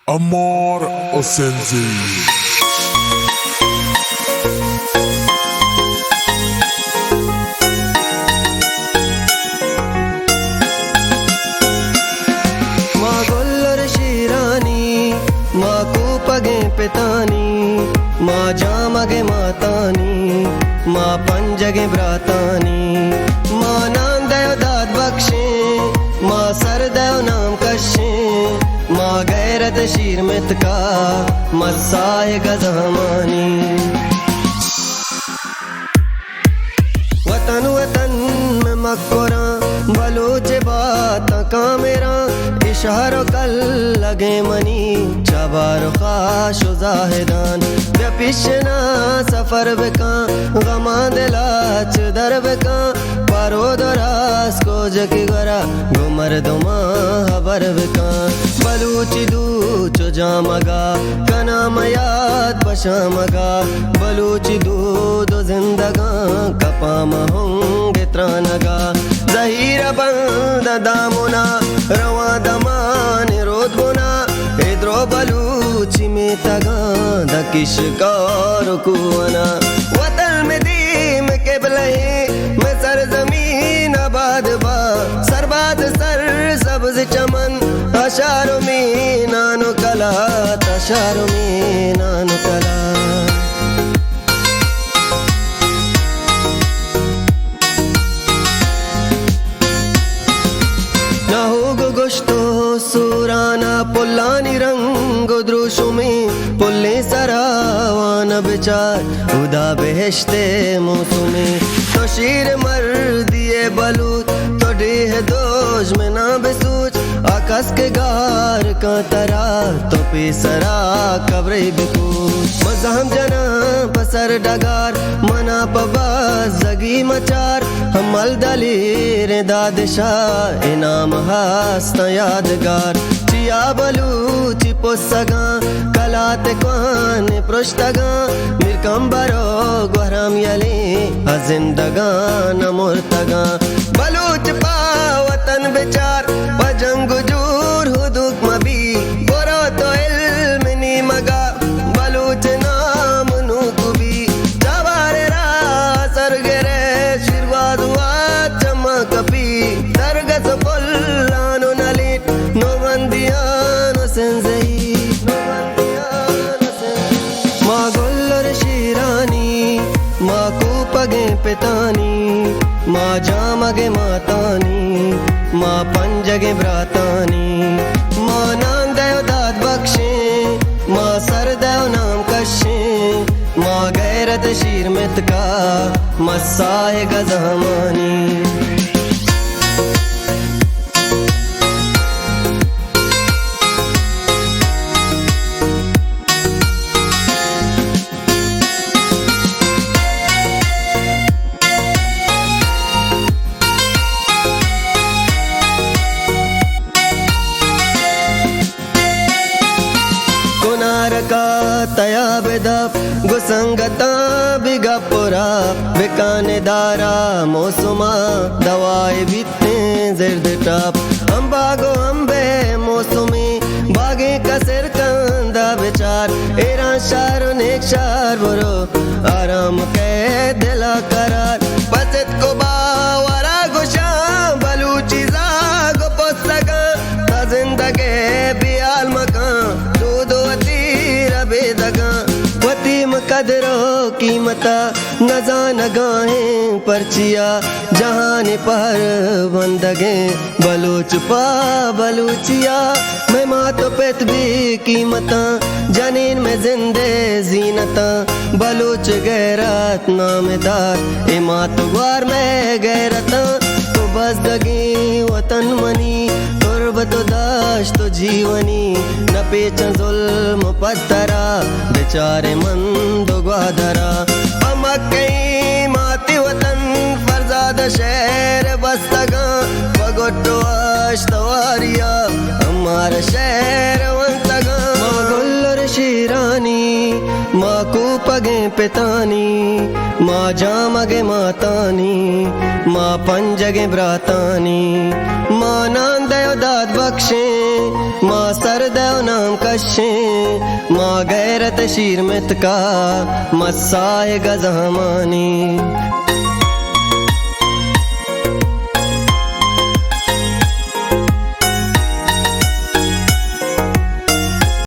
Amar Osenzi. पगे पितानी माँ जामगे मातानी माँ पंजगे ब्रातानी माँ नाम दयो दाद बख्शे माँ सर दयो नाम कशे माँ गैरत शीर मित का मसाए गजमानी वतन वतन में मक्कोरा बलूच बात का मेरा इशारों कल लगे मनी चबार खाश जाहिदान व्यपिशना सफर बेका गमा दिलाच दर बेका पारो दरास को जकी गरा गुमर दुमा हबर बेका बलूची दू चो जामगा कना मयाद पशामगा बलूची दू दो जिंदगा कपाम होंगे त्रानगा जहीर बंद दामुना रवा दमान रोद बुना इद्रो बलूची में तगा दकिश कार कुआना वतन में दी में केबले में सर जमीन आबाद बा सरबाद सर सब्ज चमन अशारों में नानो कला तशारों में नानो कला सूराना पुल्लानी रंग द्रुशुमी पुल्ले सरावान बिचार उदा बेहश्ते मौसुमी तो शीर मर दिए बलूत तो डीह दोज में ना बेसूच आकाश के गार का तरा तो पीसरा कब्रे बिकूच मजहम जना बसर डगार मना पबा जगी मचार हमल दलीर दादशाह इनाम हास्ता यादगार चिया बलूची पोसगा कलाते कौन पृष्ठगा मिरकम्बरो गुहराम यली जिंदगा नमुर्तगा बलूच पा वतन बेचार बजंग जूर हुदुक मबी बोरो तो इल्म नी मगा बलूच नाम नुकुबी जवारे रा सरगरे शिरवाद हुआ चमक पी दरगत पुल्लानो नलिट नो बंदियानो सेंजई माँ गोल्लर शीरानी माँ कूपगे पितानी माँ जामगे मातानी माँ पंजगे ब्रातानी माँ नाम दयो दाद बख्शे माँ सर दयो नाम कशे माँ गैरत शीर मित का मसाए गजमानी तया बेदप गुसंगता बिगापुरा बिकाने दारा मौसुमा दवाई बीतने जिर्द टाप अम्बागो अम्बे मौसुमी बागे कसेर कंदा बेचार एरा शार नेक शार बुरो आराम के दिला करार पचत को बावरा गुशा बलूची जागो पोसगा ता जिंदगे बियाल मकान दूधो बेदगा वतीम कदरो कीमता नजान गाहें परचिया जहान पर बंदगे बलूच पा बलूचिया मैं माँ तो पेत भी कीमता जनीन में जिंदे जीनता बलूच गैरत नामदार ए माँ तो ग्वार में गैरता तो बस दगी वतन मनी तो दाश तो जीवनी न पेच जुल्म पत्तरा बेचारे मंद ग्वादरा अमक कई माती वतन फरजाद शहर बस्तगा बगोटो अश्तवारिया हमारा शहर वंतगा माँ गुल्लर शीरानी माँ को पगे पितानी माँ जामगे मातानी माँ पंजगे ब्रातानी माँ नाम दयो दाद बख्शे माँ सर दयो नाम कशे माँ गैरत शीर मित का मस्साए गजहमानी